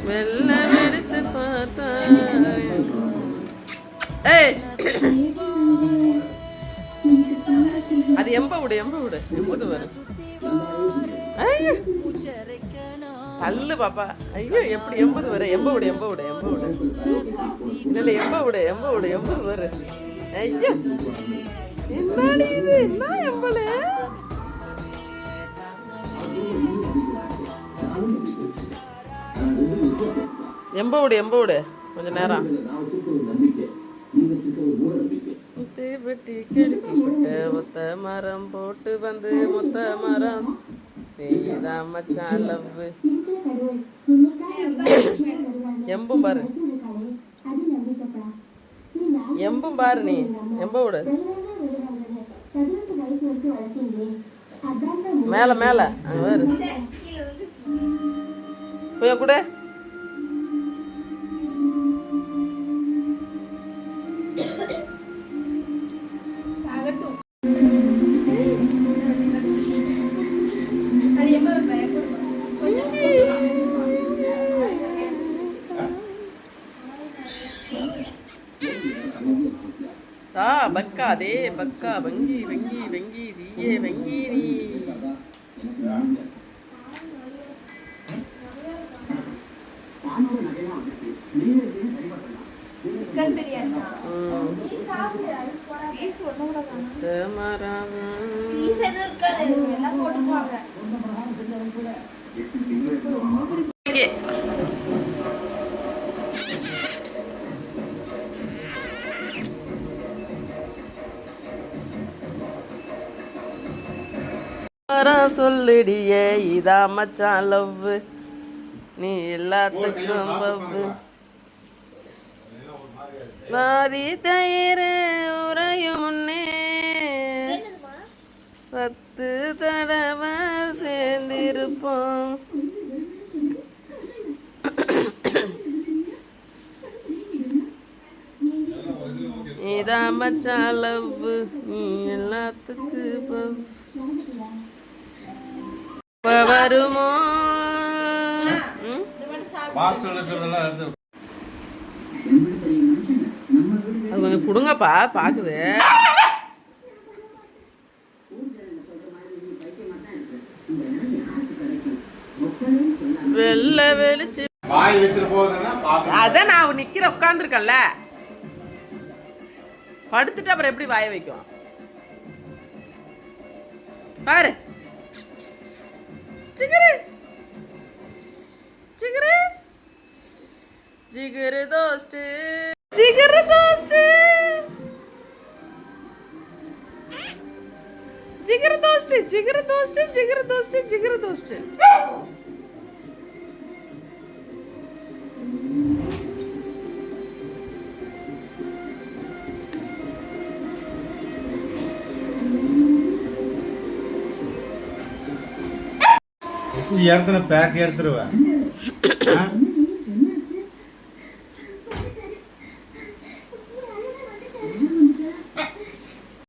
வெள்ளம் எடுத்து பார்த்தா ஏய் அது எம்ப விடு எம்பது வரும் தள்ளு பாப்பா. ஐயோ எப்படி எம்பது வர எம்ப விடு இல்லை எம்பது வரு. ஐயோ என்னடி இது என்ன எம்பளு எம்ப விடு கொஞ்ச நேரம் வெட்டி கெடுக்கிவிட்ட ஒத்த மரம் போட்டு வந்து மொத்த மரம் நீதான் மச்சான் லவ். எம்பும் பாரு நீ எம்ப விடு மேல அங்க பாரு போய் கூட பக்கா அதே பக்கா வங்கி தீயே வங்கி நீ சொல்லிடியே இதான் மச்சான் லவ் நீ எல்லாத்துக்கும் பவ்வு வாதி தயிர் உறையும் முன்னே 10 தடவை சேர்ந்திருப்போம். இதான் மச்சான் லவ் நீ எல்லாத்துக்கு வருமோ அது கொஞ்சம் கொடுங்கப்பா பாக்குது. வெள்ள வெளிச்சு அதான் நான் நிக்கிற உட்காந்துருக்கேன்ல படுத்துட்டு அப்புறம் எப்படி வாய வைக்கும் பாரு. जिगरे दोस्त எடுத்துன பேக் எடுத்துருவேன்.